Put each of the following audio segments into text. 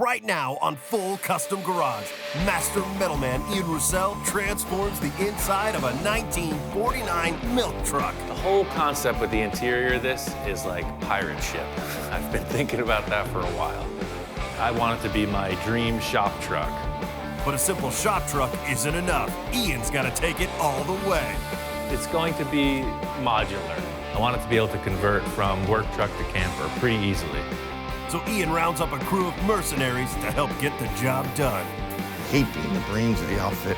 Right now on Full Custom Garage, master metalman Ian Roussel transforms the inside of a 1949 milk truck. The whole concept with the interior of this is like pirate ship. I've been thinking about that for a while. I want it to be my dream shop truck. But a simple shop truck isn't enough. Ian's got to take it all the way. It's going to be modular. I want it to be able to convert from work truck to camper pretty easily. So Ian rounds up a crew of mercenaries to help get the job done. I hate being the brains of the outfit.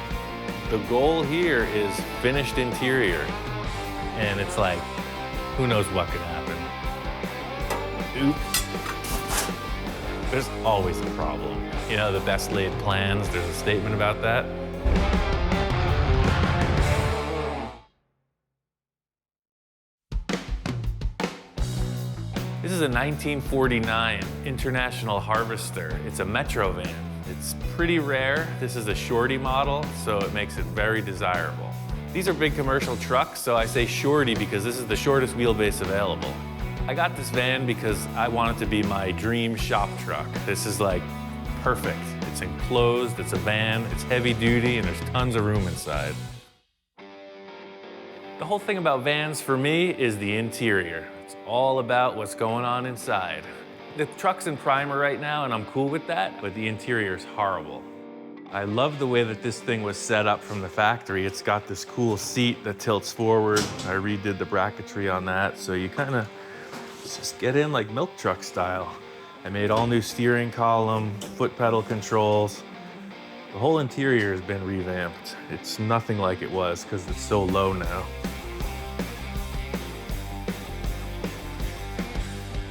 The goal here is finished interior. And it's like, who knows what could happen. Oops. There's always a problem. You know, the best laid plans, there's a statement about that. This is a 1949 International Harvester. It's a Metro van. It's pretty rare. This is a shorty model, so it makes it very desirable. These are big commercial trucks, so I say shorty because this is the shortest wheelbase available. I got this van because I want it to be my dream shop truck. This is like perfect. It's enclosed, it's a van, it's heavy duty, and there's tons of room inside. The whole thing about vans for me is the interior. It's all about what's going on inside. The truck's in primer right now, and I'm cool with that, but the interior's horrible. I love the way that this thing was set up from the factory. It's got this cool seat that tilts forward. I redid the bracketry on that, so you kind of just get in like milk truck style. I made all new steering column, foot pedal controls. The whole interior has been revamped. It's nothing like it was because it's so low now.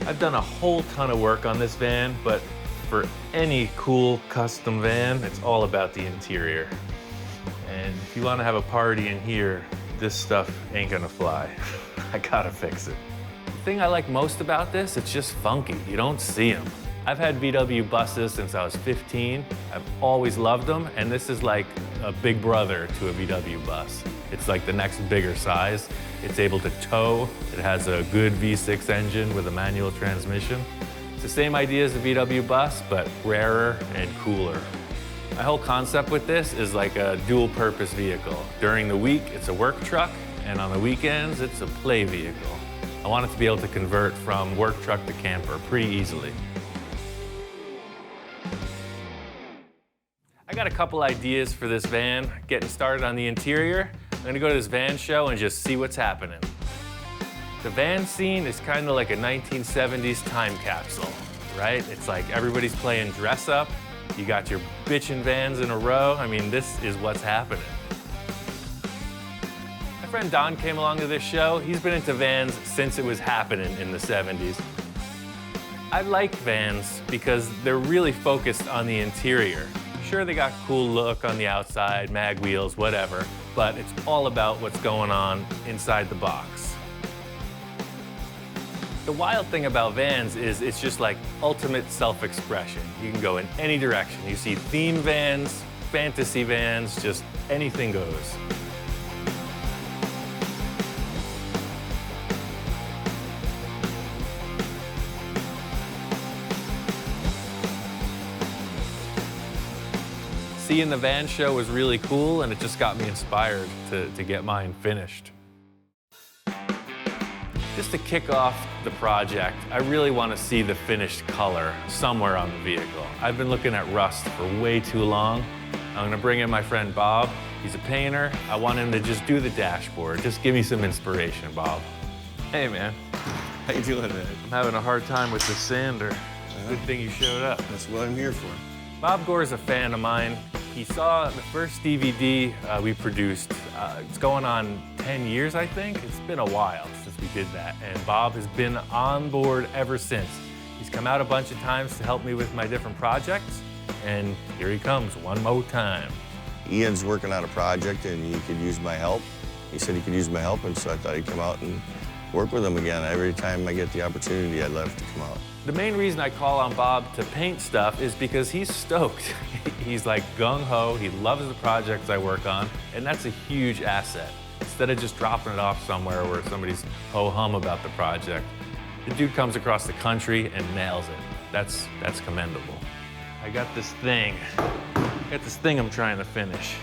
I've done a whole ton of work on this van, but for any cool custom van, it's all about the interior. And if you want to have a party in here, this stuff ain't gonna fly. I gotta fix it. The thing I like most about this, it's just funky. You don't see them. I've had VW buses since I was 15. I've always loved them, and this is like a big brother to a VW bus. It's like the next bigger size. It's able to tow. It has a good V6 engine with a manual transmission. It's the same idea as the VW bus, but rarer and cooler. My whole concept with this is like a dual-purpose vehicle. During the week, it's a work truck, and on the weekends, it's a play vehicle. I want it to be able to convert from work truck to camper pretty easily. I got a couple ideas for this van. Getting started on the interior. I'm gonna go to this van show and just see what's happening. The van scene is kind of like a 1970s time capsule, right? It's like everybody's playing dress up. You got your bitchin' vans in a row. I mean, this is what's happening. My friend Don came along to this show. He's been into vans since it was happening in the 70s. I like vans because they're really focused on the interior. Sure, they got cool look on the outside, mag wheels, whatever, but it's all about what's going on inside the box. The wild thing about vans is it's just like ultimate self-expression. You can go in any direction. You see theme vans, fantasy vans, just anything goes. Seeing the van show was really cool, and it just got me inspired to get mine finished. Just to kick off the project, I really want to see the finished color somewhere on the vehicle. I've been looking at rust for way too long. I'm gonna bring in my friend Bob. He's a painter. I want him to just do the dashboard. Just give me some inspiration, Bob. Hey, man. How you doing, man? I'm having a hard time with the sander. Good thing you showed up. That's what I'm here for. Bob Gore's a fan of mine. He saw the first DVD we produced. It's going on 10 years, I think. It's been a while since we did that, and Bob has been on board ever since. He's come out a bunch of times to help me with my different projects, and here he comes one more time. Ian's working on a project, and he could use my help. He said he could use my help, and so I thought he'd come out and work with him again. Every time I get the opportunity, I'd love to come out. The main reason I call on Bob to paint stuff is because he's stoked. He's like gung-ho, he loves the projects I work on, and that's a huge asset. Instead of just dropping it off somewhere where somebody's ho-hum about the project, the dude comes across the country and nails it. That's commendable. I got this thing. I'm trying to finish.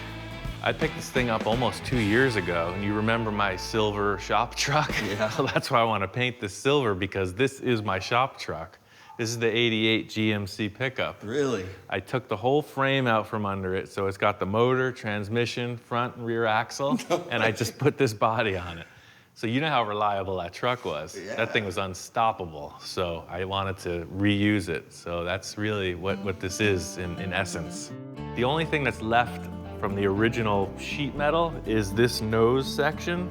I picked this thing up almost 2 years ago, and you remember my silver shop truck? Yeah. Well, that's why I want to paint this silver, because this is my shop truck. This is the '88 GMC pickup. Really? I took the whole frame out from under it, so it's got the motor, transmission, front and rear axle, and I just put this body on it. So you know how reliable that truck was. Yeah. That thing was unstoppable, so I wanted to reuse it. So that's really what this is in essence. The only thing that's left from the original sheet metal is this nose section,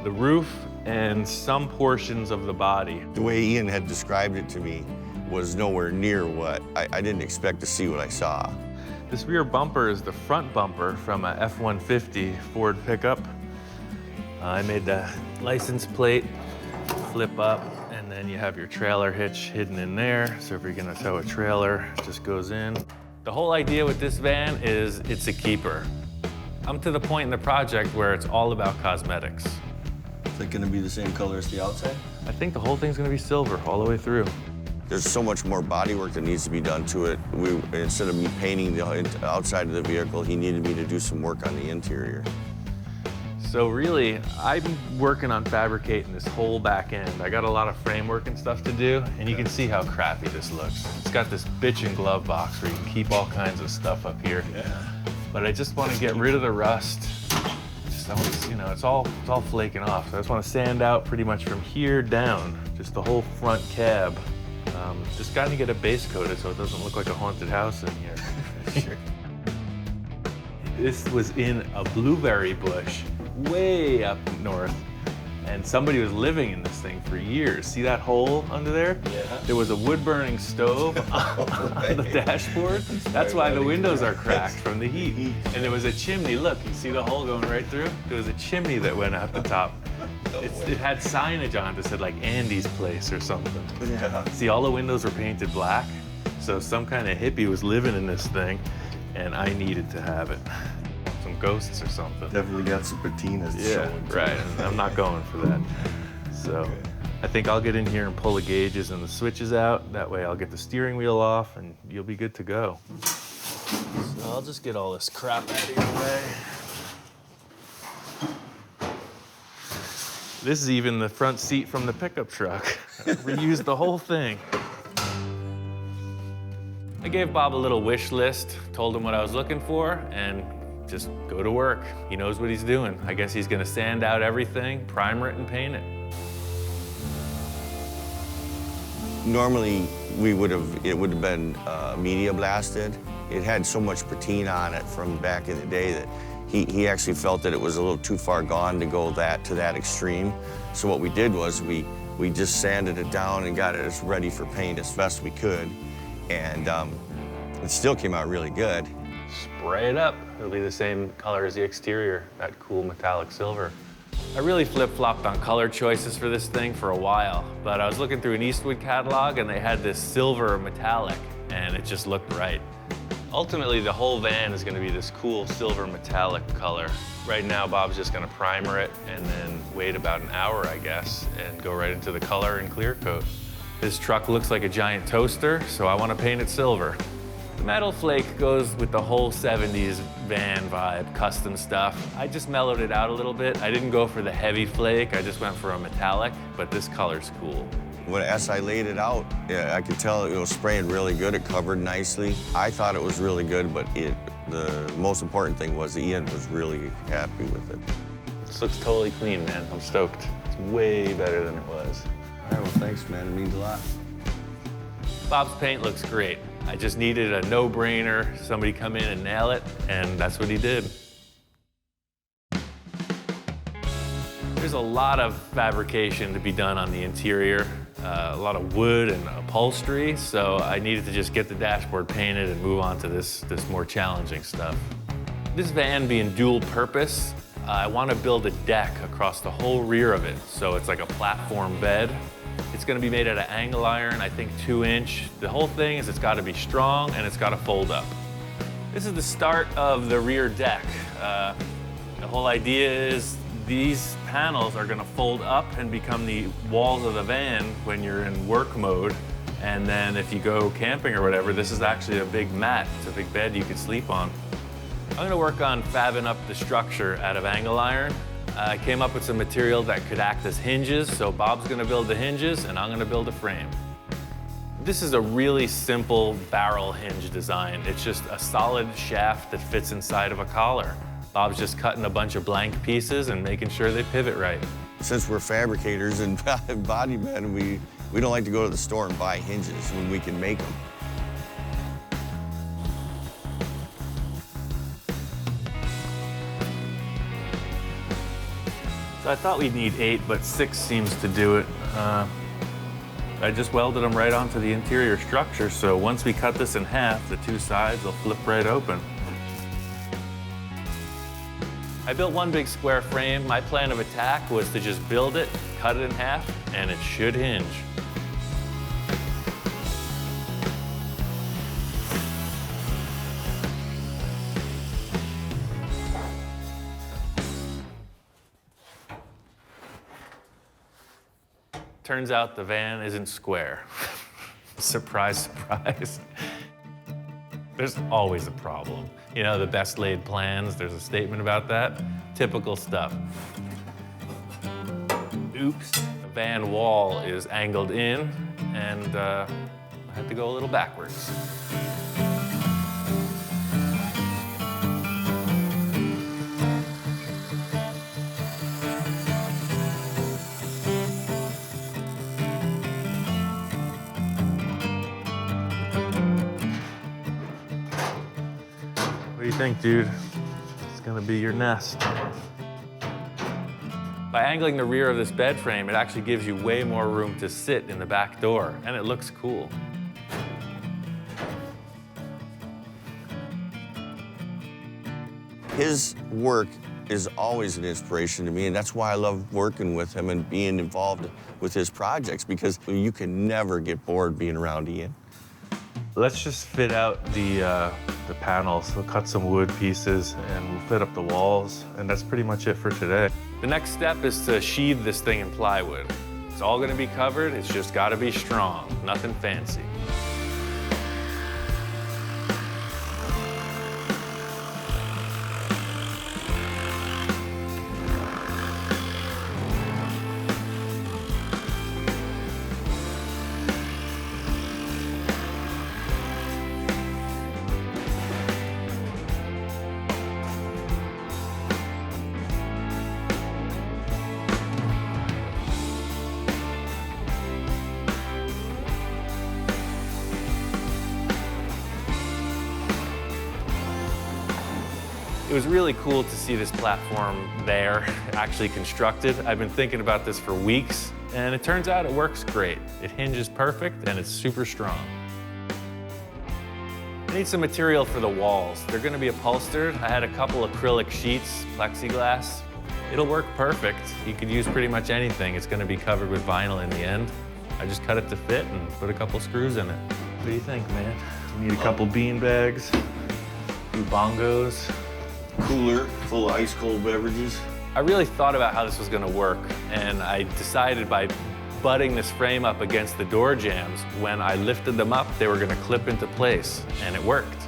the roof, and some portions of the body. The way Ian had described it to me was nowhere near what I didn't expect to see what I saw. This rear bumper is the front bumper from a F-150 Ford pickup. I made the license plate flip up, and then you have your trailer hitch hidden in there. So if you're gonna tow a trailer, it just goes in. The whole idea with this van is it's a keeper. I'm to the point in the project where it's all about cosmetics. Is it gonna be the same color as the outside? I think the whole thing's gonna be silver all the way through. There's so much more body work that needs to be done to it. Instead of me painting the outside of the vehicle, he needed me to do some work on the interior. So really, I'm working on fabricating this whole back end. I got a lot of framework and stuff to do, and you can see how crappy this looks. It's got this bitchin' glove box where you can keep all kinds of stuff up here. Yeah. But I just want to get rid of the rust. You know, it's all flaking off. So I just want to sand out pretty much from here down, just the whole front cab. Just got to get it base coated so it doesn't look like a haunted house in here. Sure. This was in a blueberry bush way up north, and somebody was living in this thing for years. See that hole under there? Yeah. There was a wood-burning stove on the dashboard. That's why the windows are cracked from the heat. And there was a chimney. Look, you see the hole going right through? There was a chimney that went out the top. It had signage on it that said like Andy's place or something. Yeah. See, all the windows were painted black, so some kind of hippie was living in this thing, and I needed to have it. Some ghosts or something. Definitely got some patinas showing. Right. And I'm not going for that. So I think I'll get in here and pull the gauges and the switches out. That way I'll get the steering wheel off and you'll be good to go. So I'll just get all this crap out of your way. This is even the front seat from the pickup truck. Reused the whole thing. I gave Bob a little wish list, told him what I was looking for, and just go to work. He knows what he's doing. I guess he's gonna sand out everything, primer it, and paint it. Normally, it would have been media blasted. It had so much patina on it from back in the day that he actually felt that it was a little too far gone to go to that extreme. So what we did was we just sanded it down and got it as ready for paint as best we could. And it still came out really good. Spray it up. It'll be the same color as the exterior, that cool metallic silver. I really flip-flopped on color choices for this thing for a while, but I was looking through an Eastwood catalog and they had this silver metallic, and it just looked right. Ultimately, the whole van is gonna be this cool silver metallic color. Right now, Bob's just gonna primer it and then wait about an hour, I guess, and go right into the color and clear coat. This truck looks like a giant toaster, so I wanna paint it silver. The metal flake goes with the whole 70s van vibe, custom stuff. I just mellowed it out a little bit. I didn't go for the heavy flake, I just went for a metallic, but this color's cool. As I laid it out, yeah, I could tell it was spraying really good. It covered nicely. I thought it was really good, but the most important thing was Ian was really happy with it. This looks totally clean, man. I'm stoked. It's way better than it was. All right, well, thanks, man. It means a lot. Bob's paint looks great. I just needed a no-brainer, somebody come in and nail it, and that's what he did. There's a lot of fabrication to be done on the interior, a lot of wood and upholstery, so I needed to just get the dashboard painted and move on to this more challenging stuff. This van being dual purpose, I want to build a deck across the whole rear of it, so it's like a platform bed. It's going to be made out of angle iron, I think 2-inch. The whole thing is it's got to be strong and it's got to fold up. This is the start of the rear deck. The whole idea is these panels are going to fold up and become the walls of the van when you're in work mode, And then if you go camping or whatever, this is actually a big mat. It's a big bed you could sleep on. I'm gonna work on fabbing up the structure out of angle iron. I came up with some material that could act as hinges, so Bob's gonna build the hinges and I'm gonna build a frame. This is a really simple barrel hinge design. It's just a solid shaft that fits inside of a collar. Bob's just cutting a bunch of blank pieces and making sure they pivot right. Since we're fabricators and body men, we don't like to go to the store and buy hinges when we can make them. So I thought we'd need 8, but 6 seems to do it. I just welded them right onto the interior structure, so once we cut this in half, the 2 sides will flip right open. I built one big square frame. My plan of attack was to just build it, cut it in half, and it should hinge. Turns out the van isn't square. Surprise, surprise. There's always a problem. You know, the best laid plans, there's a statement about that. Typical stuff. Oops, the van wall is angled in, and I had to go a little backwards. What do you think, dude? It's gonna be your nest. By angling the rear of this bed frame, it actually gives you way more room to sit in the back door, and it looks cool. His work is always an inspiration to me, and that's why I love working with him and being involved with his projects, because you can never get bored being around Ian. Let's just fit out the panels. We'll cut some wood pieces and we'll fit up the walls, and that's pretty much it for today. The next step is to sheathe this thing in plywood. It's all gonna be covered, it's just gotta be strong, nothing fancy. It was really cool to see this platform there, actually constructed. I've been thinking about this for weeks, and it turns out it works great. It hinges perfect, and it's super strong. I need some material for the walls. They're gonna be upholstered. I had a couple acrylic sheets, plexiglass. It'll work perfect. You could use pretty much anything. It's gonna be covered with vinyl in the end. I just cut it to fit and put a couple screws in it. What do you think, man? You need a couple bean bags, a few bongos. Cooler full of ice cold beverages. I really thought about how this was gonna work, and I decided by butting this frame up against the door jambs, when I lifted them up, they were gonna clip into place, and it worked.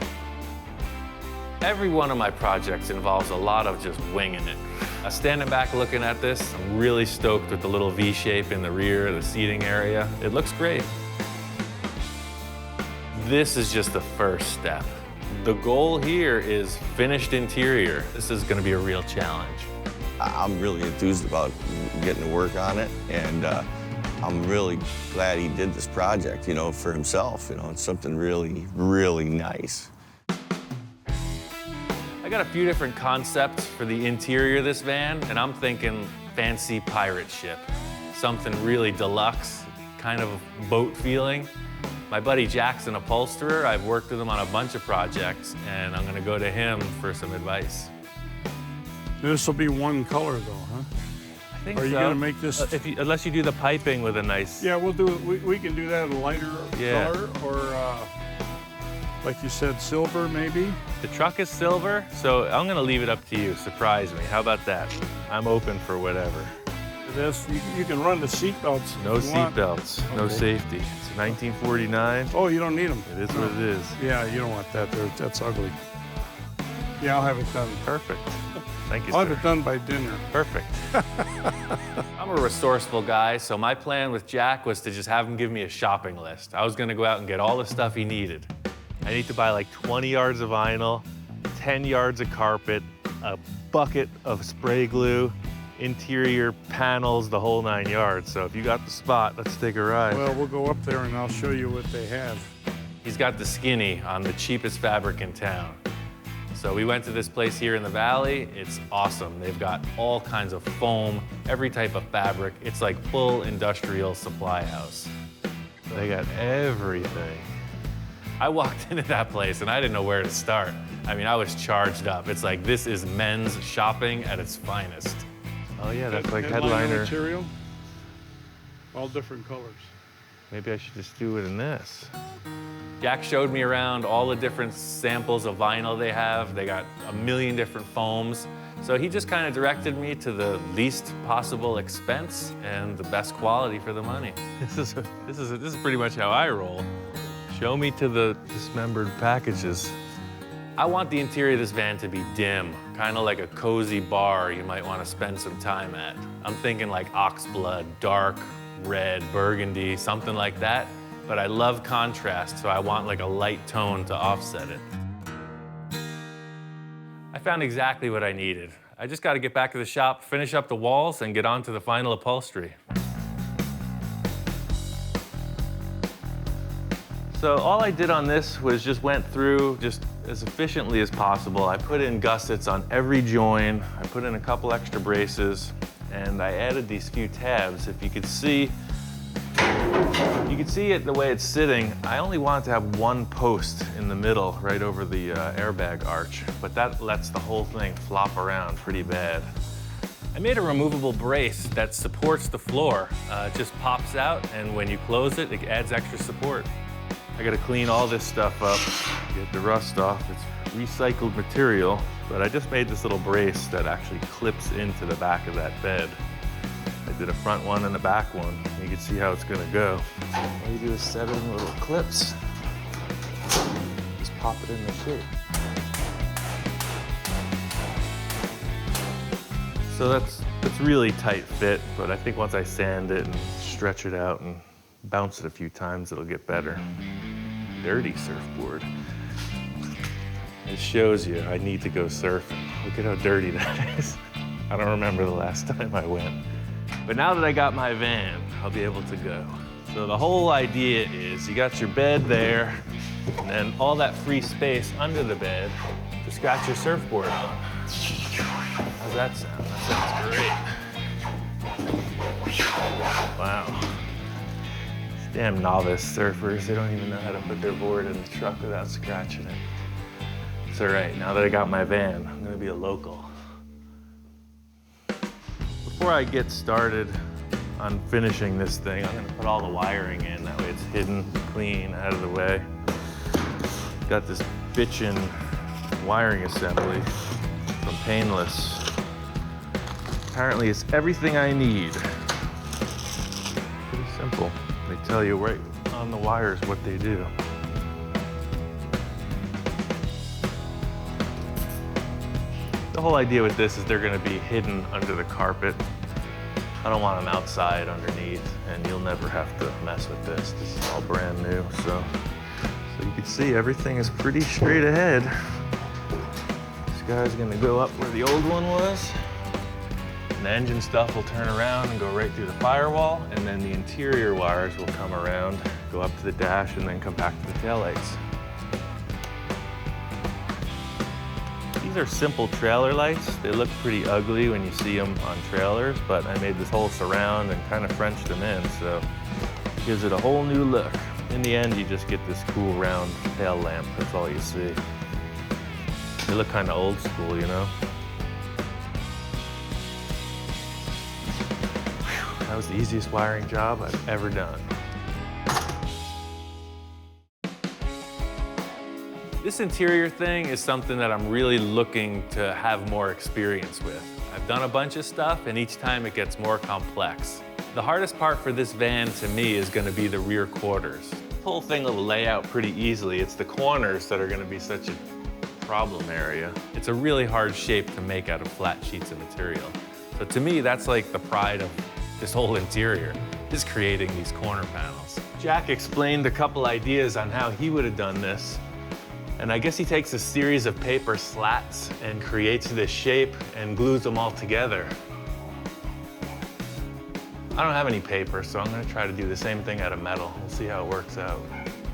Every one of my projects involves a lot of just winging it. Standing back looking at this, I'm really stoked with the little V shape in the rear, the seating area. It looks great. This is just the first step. The goal here is finished interior. This is gonna be a real challenge. I'm really enthused about getting to work on it, and I'm really glad he did this project, you know, for himself. You know, it's something really, really nice. I got a few different concepts for the interior of this van, and I'm thinking fancy pirate ship. Something really deluxe, kind of boat feeling. My buddy Jack's an upholsterer. I've worked with him on a bunch of projects, and I'm gonna go to him for some advice. This will be one color though, huh? I think Are you so. gonna make this? Unless you do the piping with a nice... Yeah, we'll do it. We can do that in a lighter color, or like you said, silver maybe. The truck is silver, so I'm gonna leave it up to you. Surprise me. How about that? I'm open for whatever. This, you can run the seat belts. No seat belts, no safety. It's 1949. Oh, you don't need them. It is what it is. Yeah, you don't want that there. That's ugly. Yeah, I'll have it done. Perfect. Thank you, I'll sir. have it done by dinner. Perfect. I'm a resourceful guy, so my plan with Jack was to just have him give me a shopping list. I was gonna go out and get all the stuff he needed. I need to buy like 20 yards of vinyl, 10 yards of carpet, a bucket of spray glue, interior panels, the whole 9 yards. So if you got the spot, let's take a ride. Well, we'll go up there and I'll show you what they have. He's got the skinny on the cheapest fabric in town. So we went to this place here in the valley. It's awesome. They've got all kinds of foam, every type of fabric. It's like full industrial supply house. They got everything. I walked into that place and I didn't know where to start. I mean, I was charged up. It's like, this is men's shopping at its finest. Oh yeah, that's like headliner. Material, all different colors. Maybe I should just do it in this. Jack showed me around all the different samples of vinyl they have. They got a million different foams. So he just kind of directed me to the least possible expense and the best quality for the money. This is pretty much how I roll. Show me to the dismembered packages. I want the interior of this van to be dim, kind of like a cozy bar you might want to spend some time at. I'm thinking like oxblood, dark, red, burgundy, something like that. But I love contrast, so I want like a light tone to offset it. I found exactly what I needed. I just got to get back to the shop, finish up the walls, and get on to the final upholstery. So all I did on this was just went through just as efficiently as possible. I put in gussets on every join. I put in a couple extra braces, and I added these few tabs. If you could see, it the way it's sitting. I only wanted to have one post in the middle, right over the airbag arch, but that lets the whole thing flop around pretty bad. I made a removable brace that supports the floor. It just pops out, and when you close it, it adds extra support. I gotta clean all this stuff up, get the rust off. It's recycled material, but I just made this little brace that actually clips into the back of that bed. I did a front one and a back one. You can see how it's gonna go. All you do is set it in little clips. Just pop it in the shape. So that's really tight fit, but I think once I sand it and stretch it out and bounce it a few times, it'll get better. Dirty surfboard. It shows you I need to go surfing. Look at how dirty that is. I don't remember the last time I went. But now that I got my van, I'll be able to go. So the whole idea is you got your bed there, and then all that free space under the bed, just got your surfboard on. How's that sound? That sounds great. Wow. These damn novice surfers, they don't even know how to put their board in the truck without scratching it. It's all right, now that I got my van, I'm gonna be a local. Before I get started on finishing this thing, I'm gonna put all the wiring in, that way it's hidden, clean, out of the way. Got this bitchin' wiring assembly from Painless. Apparently it's everything I need. Pretty simple. They tell you right on the wires what they do. The whole idea with this is they're gonna be hidden under the carpet. I don't want them outside underneath, and you'll never have to mess with this. This is all brand new, so you can see everything is pretty straight ahead. This guy's gonna go up where the old one was, and the engine stuff will turn around and go right through the firewall, and then the interior wires will come around, go up to the dash, and then come back to the taillights. These are simple trailer lights. They look pretty ugly when you see them on trailers, but I made this whole surround and kind of Frenched them in, so it gives it a whole new look. In the end, you just get this cool round tail lamp. That's all you see. They look kind of old school, you know? Whew, that was the easiest wiring job I've ever done. This interior thing is something that I'm really looking to have more experience with. I've done a bunch of stuff, and each time it gets more complex. The hardest part for this van to me is going to be the rear quarters. The whole thing will lay out pretty easily. It's the corners that are going to be such a problem area. It's a really hard shape to make out of flat sheets of material. So to me, that's like the pride of this whole interior, is creating these corner panels. Jack explained a couple ideas on how he would have done this. And I guess he takes a series of paper slats and creates this shape and glues them all together. I don't have any paper, so I'm gonna try to do the same thing out of metal. We'll see how it works out.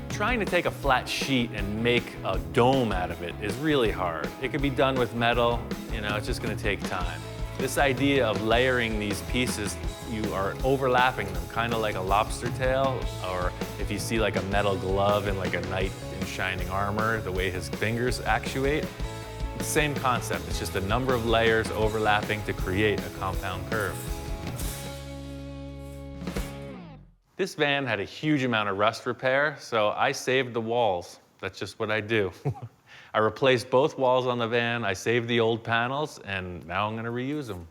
Trying to take a flat sheet and make a dome out of it is really hard. It could be done with metal, you know, it's just gonna take time. This idea of layering these pieces, you are overlapping them, kind of like a lobster tail, or if you see like a metal glove in like a knight in shining armor, the way his fingers actuate. Same concept, it's just a number of layers overlapping to create a compound curve. This van had a huge amount of rust repair, so I saved the walls. That's just what I do. I replaced both walls on the van, I saved the old panels, and now I'm gonna reuse them.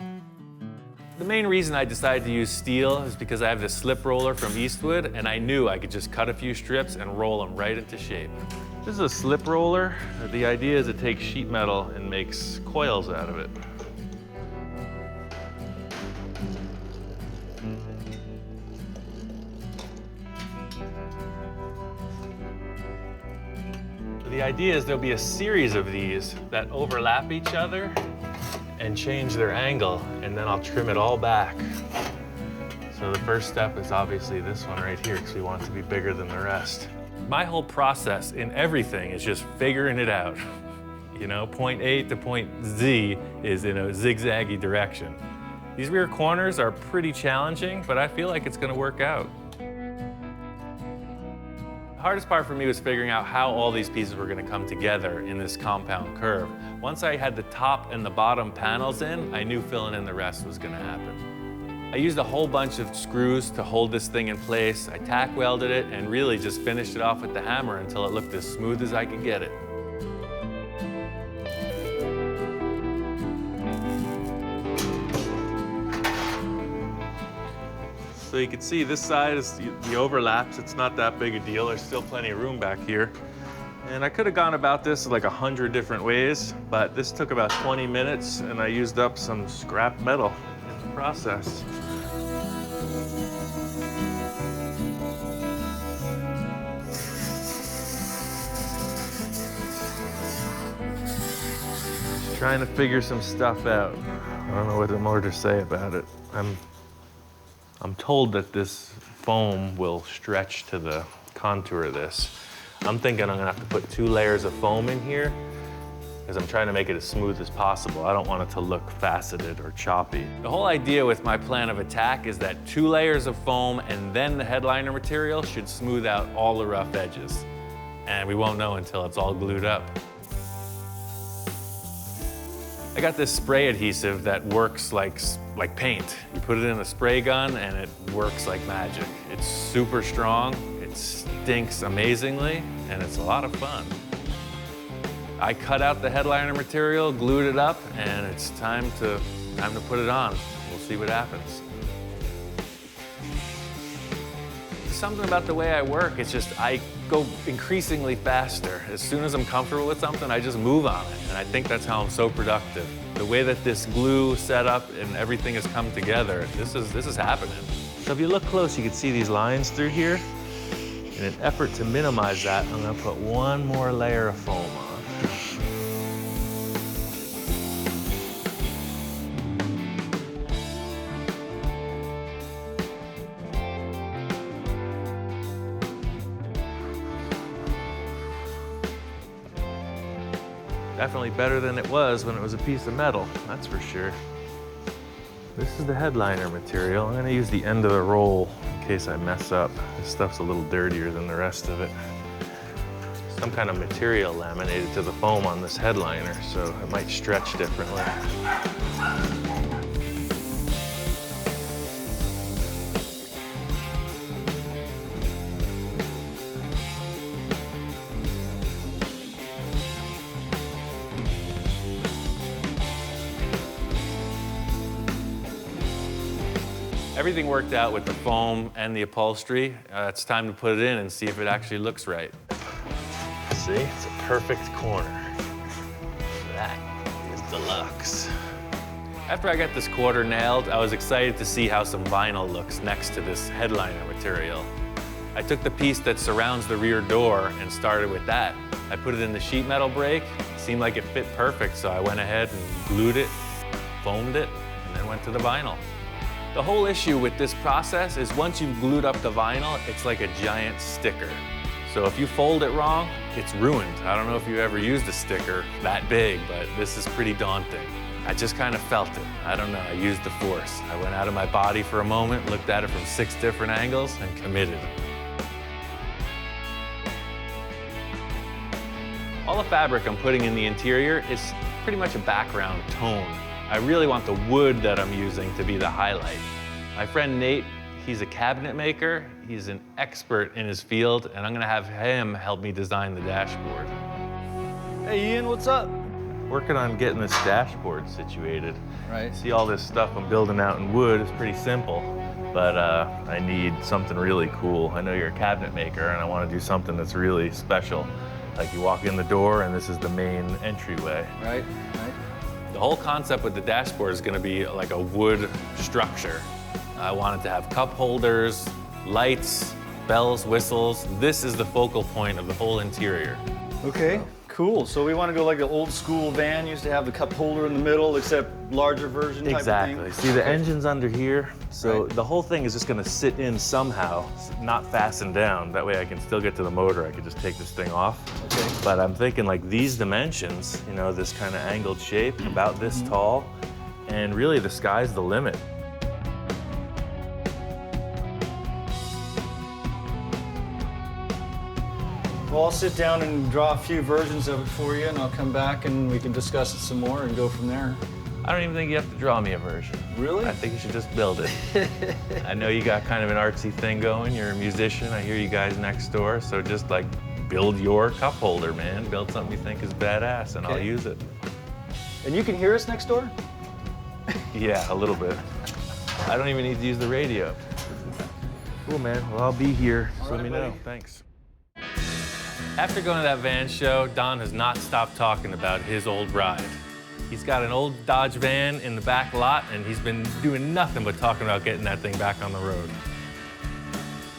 The main reason I decided to use steel is because I have this slip roller from Eastwood, and I knew I could just cut a few strips and roll them right into shape. This is a slip roller. The idea is it takes sheet metal and makes coils out of it. The idea is there'll be a series of these that overlap each other and change their angle, and then I'll trim it all back. So the first step is obviously this one right here, because we want it to be bigger than the rest. My whole process in everything is just figuring it out. You know, point A to point Z is in a zigzaggy direction. These rear corners are pretty challenging, but I feel like it's gonna work out. The hardest part for me was figuring out how all these pieces were going to come together in this compound curve. Once I had the top and the bottom panels in, I knew filling in the rest was going to happen. I used a whole bunch of screws to hold this thing in place. I tack welded it and really just finished it off with the hammer until it looked as smooth as I could get it. So you can see this side is the overlaps. It's not that big a deal. There's still plenty of room back here. And I could have gone about this like 100 different ways, but this took about 20 minutes and I used up some scrap metal in the process. Just trying to figure some stuff out. I don't know what more to say about it. I'm told that this foam will stretch to the contour of this. I'm thinking I'm gonna have to put 2 layers of foam in here because I'm trying to make it as smooth as possible. I don't want it to look faceted or choppy. The whole idea with my plan of attack is that 2 layers of foam and then the headliner material should smooth out all the rough edges. And we won't know until it's all glued up. I got this spray adhesive that works like paint. You put it in a spray gun and it works like magic. It's super strong, it stinks amazingly, and it's a lot of fun. I cut out the headliner material, glued it up, and it's time to put it on. We'll see what happens. Something about the way I work, it's just I go increasingly faster. As soon as I'm comfortable with something, I just move on it. And I think that's how I'm so productive. The way that this glue setup and everything has come together, this is happening. So if you look close, you can see these lines through here. In an effort to minimize that, I'm gonna put 1 more layer of foam on. Definitely better than it was when it was a piece of metal, that's for sure. This is the headliner material. I'm gonna use the end of the roll in case I mess up. This stuff's a little dirtier than the rest of it. Some kind of material laminated to the foam on this headliner, so it might stretch differently. Everything worked out with the foam and the upholstery. It's time to put it in and see if it actually looks right. See, it's a perfect corner. That is deluxe. After I got this quarter nailed, I was excited to see how some vinyl looks next to this headliner material. I took the piece that surrounds the rear door and started with that. I put it in the sheet metal brake. It seemed like it fit perfect, so I went ahead and glued it, foamed it, and then went to the vinyl. The whole issue with this process is once you've glued up the vinyl, it's like a giant sticker. So if you fold it wrong, it's ruined. I don't know if you ever used a sticker that big, but this is pretty daunting. I just kind of felt it. I don't know, I used the force. I went out of my body for a moment, looked at it from 6 different angles, and committed. All the fabric I'm putting in the interior is pretty much a background tone. I really want the wood that I'm using to be the highlight. My friend Nate, he's a cabinet maker. He's an expert in his field, and I'm gonna have him help me design the dashboard. Hey Ian, what's up? Working on getting this dashboard situated. Right. See all this stuff I'm building out in wood is pretty simple, but I need something really cool. I know you're a cabinet maker, and I want to do something that's really special. Like you walk in the door, and this is the main entryway. Right. The whole concept with the dashboard is going to be like a wood structure. I want it to have cup holders, lights, bells, whistles. This is the focal point of the whole interior. Okay, cool. So we want to go like the old school van used to have the cup holder in the middle, except larger version type Exactly. of thing? See, the engine's under here, so Right. the whole thing is just going to sit in somehow, not fasten down. That way I can still get to the motor. I could just take this thing off. Okay. But I'm thinking like these dimensions, you know, this kind of angled shape, about this tall, and really the sky's the limit. Well, I'll sit down and draw a few versions of it for you, and I'll come back and we can discuss it some more and go from there. I don't even think you have to draw me a version. Really? I think you should just build it. I know you got kind of an artsy thing going. You're a musician. I hear you guys next door. So just like build your cup holder, man. Build something you think is badass, and I'll Okay. use it. And you can hear us next door? Yeah, a little bit. I don't even need to use the radio. Cool, man. Well, I'll be here. Just let me know. Thanks. After going to that van show, Don has not stopped talking about his old ride. He's got an old Dodge van in the back lot, and he's been doing nothing but talking about getting that thing back on the road.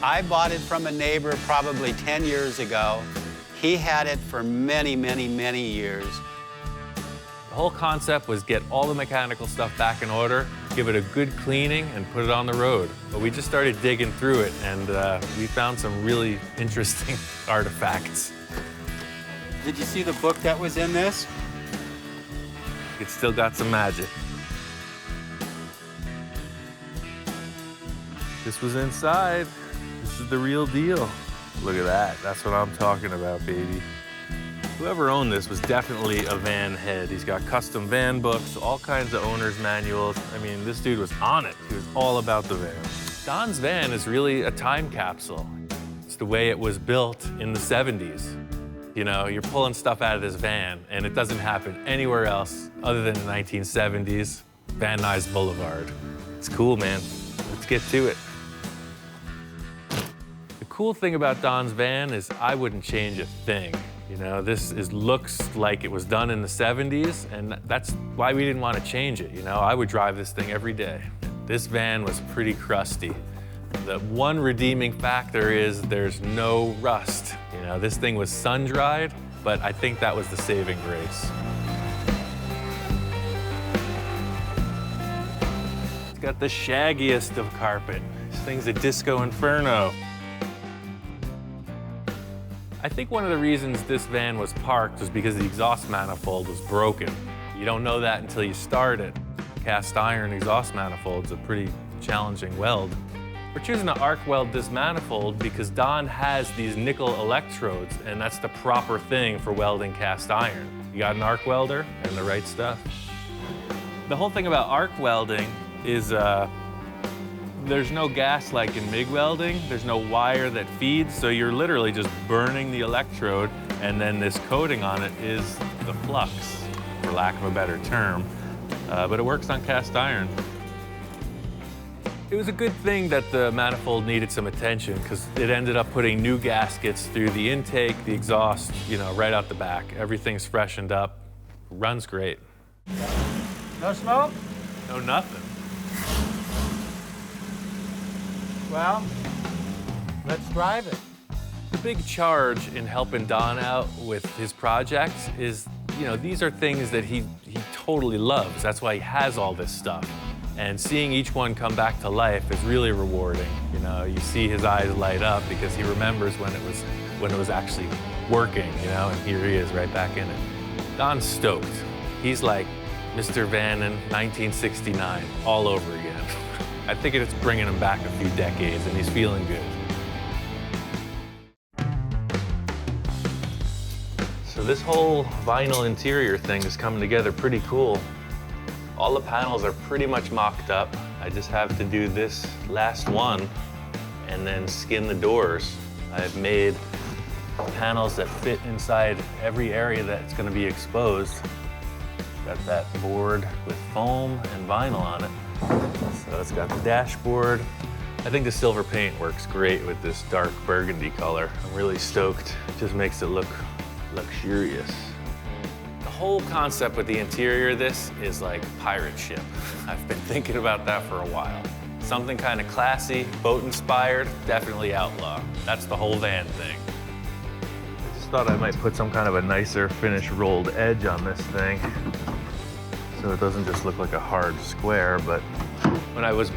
I bought it from a neighbor probably 10 years ago. He had it for many, many, many years. The whole concept was get all the mechanical stuff back in order, give it a good cleaning, and put it on the road. But we just started digging through it, and we found some really interesting artifacts. Did you see the book that was in this? It's still got some magic. This was inside. This is the real deal. Look at that. That's what I'm talking about, baby. Whoever owned this was definitely a van head. He's got custom van books, all kinds of owner's manuals. I mean, this dude was on it. He was all about the van. Don's van is really a time capsule. It's the way it was built in the 70s. You know, you're pulling stuff out of this van, and it doesn't happen anywhere else other than the 1970s, Van Nuys Boulevard. It's cool, man. Let's get to it. The cool thing about Don's van is I wouldn't change a thing. You know, looks like it was done in the 70s, and that's why we didn't want to change it. You know, I would drive this thing every day. This van was pretty crusty. The one redeeming factor is there's no rust. You know, this thing was sun-dried, but I think that was the saving grace. It's got the shaggiest of carpet. This thing's a disco inferno. I think one of the reasons this van was parked was because the exhaust manifold was broken. You don't know that until you start it. Cast iron exhaust manifold's a pretty challenging weld. We're choosing to arc weld this manifold because Don has these nickel electrodes, and that's the proper thing for welding cast iron. You got an arc welder and the right stuff. The whole thing about arc welding is there's no gas like in MIG welding. There's no wire that feeds, so you're literally just burning the electrode, and then this coating on it is the flux, for lack of a better term. But it works on cast iron. It was a good thing that the manifold needed some attention because it ended up putting new gaskets through the intake, the exhaust, you know, right out the back. Everything's freshened up. Runs great. No smoke? No, nothing. Well, let's drive it. The big charge in helping Don out with his projects is, you know, these are things that he totally loves. That's why he has all this stuff. And seeing each one come back to life is really rewarding. You know, you see his eyes light up because he remembers when it was actually working, you know, and here he is right back in it. Don's stoked. He's like Mr. Vannon 1969 all over again. I think it's bringing him back a few decades and he's feeling good. So this whole vinyl interior thing is coming together pretty cool. All the panels are pretty much mocked up. I just have to do this last one and then skin the doors. I've made panels that fit inside every area that's gonna be exposed. Got that board with foam and vinyl on it. So it's got the dashboard. I think the silver paint works great with this dark burgundy color. I'm really stoked. It just makes it look luxurious. The whole concept with the interior of this is like pirate ship. I've been thinking about that for a while. Something kind of classy, boat inspired, definitely outlaw. That's the whole van thing. I just thought I might put some kind of a nicer finish rolled edge on this thing so it doesn't just look like a hard square, but when I was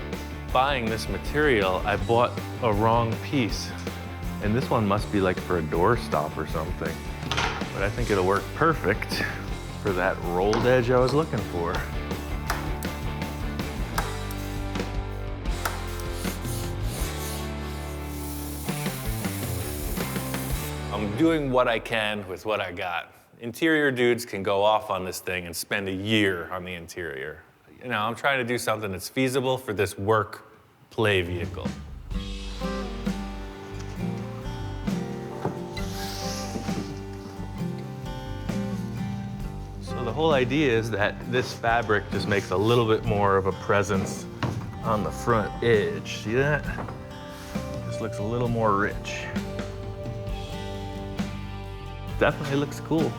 buying this material, I bought a wrong piece. And this one must be like for a door stop or something. But I think it'll work perfect for that rolled edge I was looking for. I'm doing what I can with what I got. Interior dudes can go off on this thing and spend a year on the interior. You know, I'm trying to do something that's feasible for this work play vehicle. The whole idea is that this fabric just makes a little bit more of a presence on the front edge. See that? Just looks a little more rich. Definitely looks cool.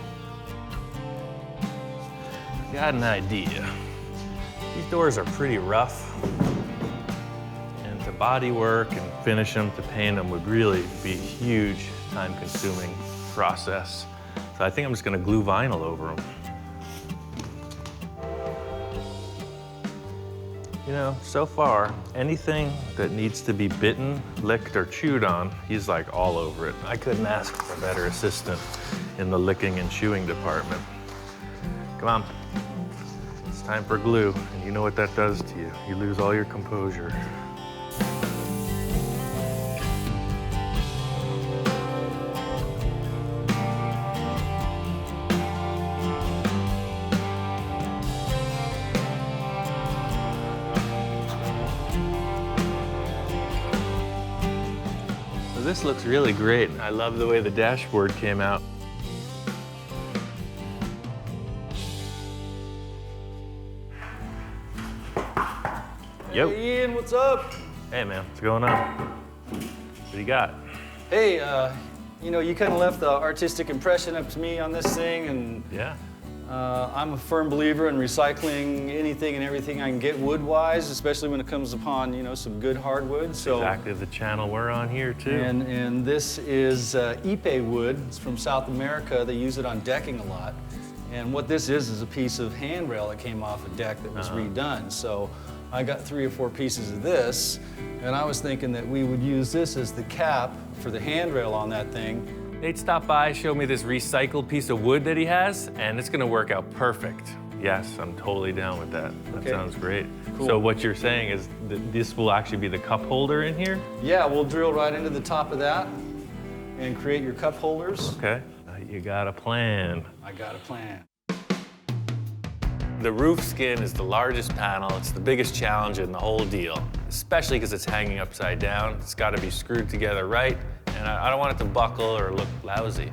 Got an idea. These doors are pretty rough. And to body work and finish them, to paint them would really be a huge time-consuming process. So I think I'm just gonna glue vinyl over them. You know, so far, anything that needs to be bitten, licked, or chewed on, he's like all over it. I couldn't ask for a better assistant in the licking and chewing department. Come on, it's time for glue, and you know what that does to you. You lose all your composure. This looks really great. I love the way the dashboard came out. Yo. Hey, Ian, what's up? Hey, man, what's going on? What do you got? Hey, you know, you kind of left the artistic impression up to me on this thing, and Yeah. I'm a firm believer in recycling anything and everything I can get wood-wise, especially when it comes upon, you know, some good hardwood. So Exactly the channel we're on here, too. And this is Ipe wood. It's from South America. They use it on decking a lot. And what this is a piece of handrail that came off a deck that was redone. So I got 3 or 4 pieces of this, and I was thinking that we would use this as the cap for the handrail on that thing. Nate stopped by, showed me this recycled piece of wood that he has, and it's gonna work out perfect. Yes, I'm totally down with that. That Okay. sounds great. Cool. So what you're saying is that this will actually be the cup holder in here? Yeah, we'll drill right into the top of that and create your cup holders. Okay. You got a plan. I got a plan. The roof skin is the largest panel. It's the biggest challenge in the whole deal, especially because it's hanging upside down. It's got to be screwed together right, and I don't want it to buckle or look lousy.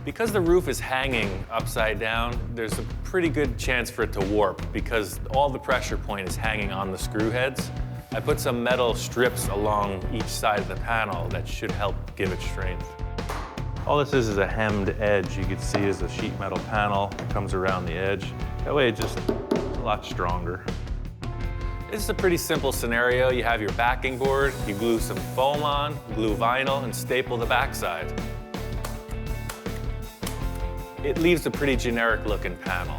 Because the roof is hanging upside down, there's a pretty good chance for it to warp because all the pressure point is hanging on the screw heads. I put some metal strips along each side of the panel that should help give it strength. All this is a hemmed edge. You can see is a sheet metal panel that comes around the edge. That way it's just a lot stronger. This is a pretty simple scenario. You have your backing board, you glue some foam on, glue vinyl, and staple the backside. It leaves a pretty generic looking panel.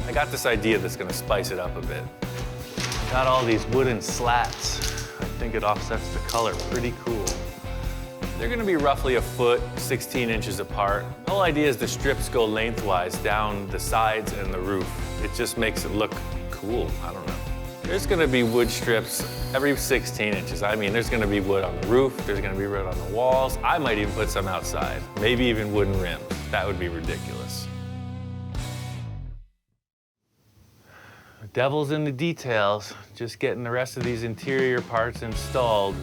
I got this idea that's gonna spice it up a bit. Got all these wooden slats. I think it offsets the color pretty cool. They're gonna be roughly 1 foot, 16 inches apart. The whole idea is the strips go lengthwise down the sides and the roof. It just makes it look cool, I don't know. There's gonna be wood strips every 16 inches. I mean, there's gonna be wood on the roof, there's gonna be wood on the walls. I might even put some outside, maybe even wooden rims. That would be ridiculous. The devil's in the details, just getting the rest of these interior parts installed.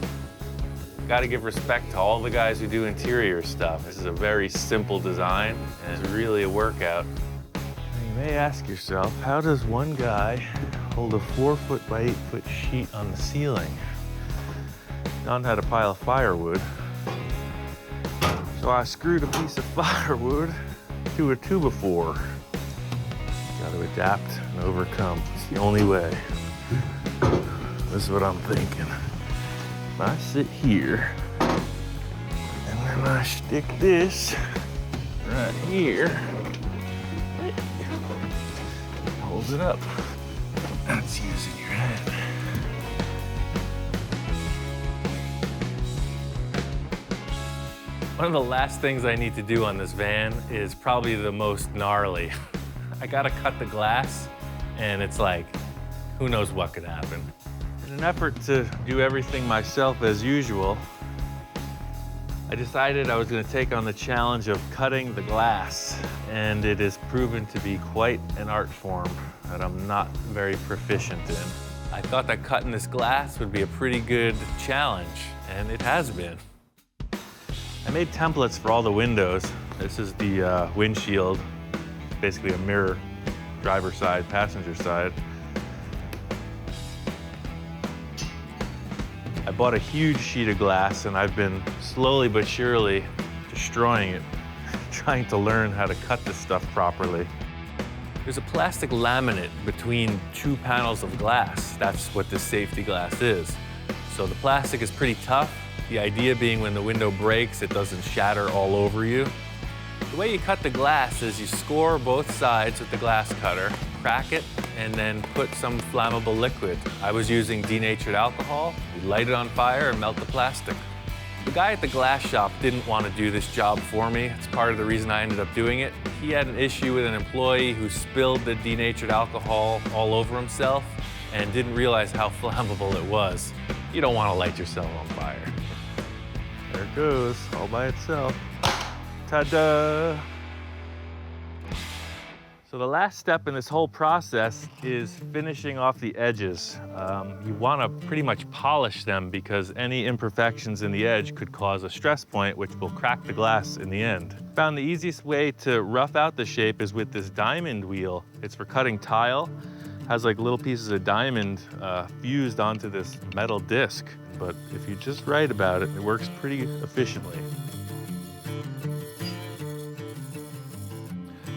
Got to give respect to all the guys who do interior stuff. This is a very simple design, and it's really a workout. You may ask yourself, how does one guy hold a 4 foot by 8 foot sheet on the ceiling? Don had a pile of firewood, so I screwed a piece of firewood to a 2x4. Got to adapt and overcome. It's the only way. This is what I'm thinking. I sit here, and then I stick this right here. Hold it up. That's using your hand. One of the last things I need to do on this van is probably the most gnarly. I gotta cut the glass, and it's like, who knows what could happen. In an effort to do everything myself as usual, I decided I was going to take on the challenge of cutting the glass, and it has proven to be quite an art form that I'm not very proficient in. I thought that cutting this glass would be a pretty good challenge, and it has been. I made templates for all the windows. This is the windshield, basically a mirror, driver side, passenger side. I bought a huge sheet of glass, and I've been slowly but surely destroying it, trying to learn how to cut this stuff properly. There's a plastic laminate between 2 panels of glass. That's what this safety glass is. So the plastic is pretty tough. The idea being when the window breaks, it doesn't shatter all over you. The way you cut the glass is you score both sides with the glass cutter, crack it, and then put some flammable liquid. I was using denatured alcohol. You light it on fire and melt the plastic. The guy at the glass shop didn't want to do this job for me. It's part of the reason I ended up doing it. He had an issue with an employee who spilled the denatured alcohol all over himself and didn't realize how flammable it was. You don't want to light yourself on fire. There it goes, all by itself. Ta-da! So the last step in this whole process is finishing off the edges. You want to pretty much polish them because any imperfections in the edge could cause a stress point which will crack the glass in the end. Found the easiest way to rough out the shape is with this diamond wheel. It's for cutting tile. Has like little pieces of diamond fused onto this metal disc. But if you just write about it, it works pretty efficiently.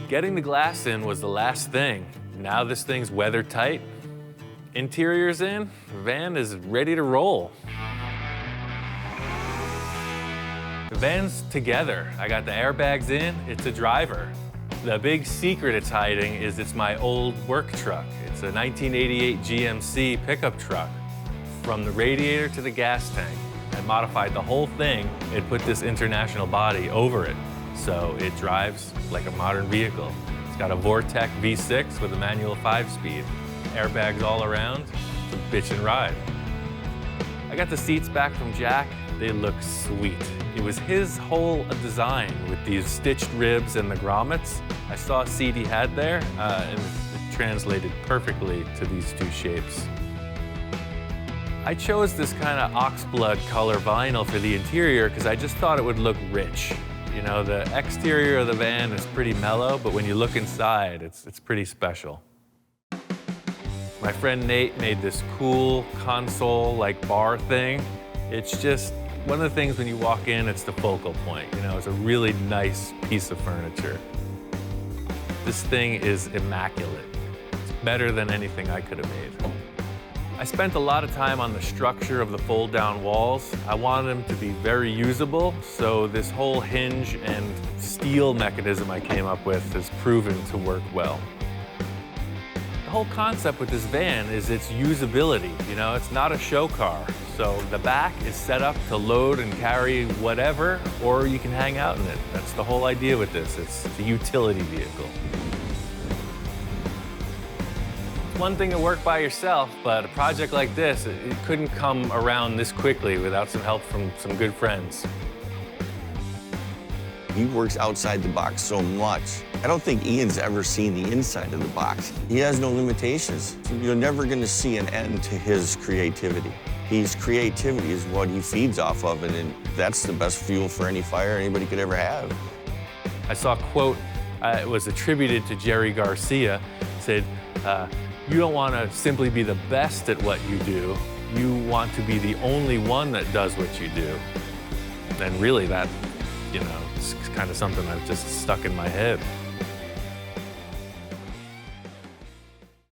Getting the glass in was the last thing. Now this thing's weather tight. Interior's in, the van is ready to roll. The van's together. I got the airbags in, it's a driver. The big secret it's hiding is it's my old work truck. It's a 1988 GMC pickup truck. From the radiator to the gas tank, I modified the whole thing and put this international body over it. So it drives like a modern vehicle. It's got a Vortec V6 with a manual 5-speed. Airbags all around, it's a bitch and ride. I got the seats back from Jack. They look sweet. It was his whole design with these stitched ribs and the grommets. I saw a seat he had there, and it translated perfectly to these 2 shapes. I chose this kind of oxblood color vinyl for the interior because I just thought it would look rich. You know, the exterior of the van is pretty mellow, but when you look inside, it's pretty special. My friend Nate made this cool console-like bar thing. It's just one of the things when you walk in, it's the focal point. You know, it's a really nice piece of furniture. This thing is immaculate. It's better than anything I could have made. I spent a lot of time on the structure of the fold-down walls. I wanted them to be very usable, so this whole hinge and steel mechanism I came up with has proven to work well. The whole concept with this van is its usability. You know, it's not a show car. So the back is set up to load and carry whatever, or you can hang out in it. That's the whole idea with this. It's a utility vehicle. It's one thing to work by yourself, but a project like this, it couldn't come around this quickly without some help from some good friends. He works outside the box so much. I don't think Ian's ever seen the inside of the box. He has no limitations. You're never going to see an end to his creativity. His creativity is what he feeds off of, and that's the best fuel for any fire anybody could ever have. I saw a quote, it was attributed to Jerry Garcia. It said, you don't want to simply be the best at what you do. You want to be the only one that does what you do. And really that, you know, it's kind of something I've just stuck in my head.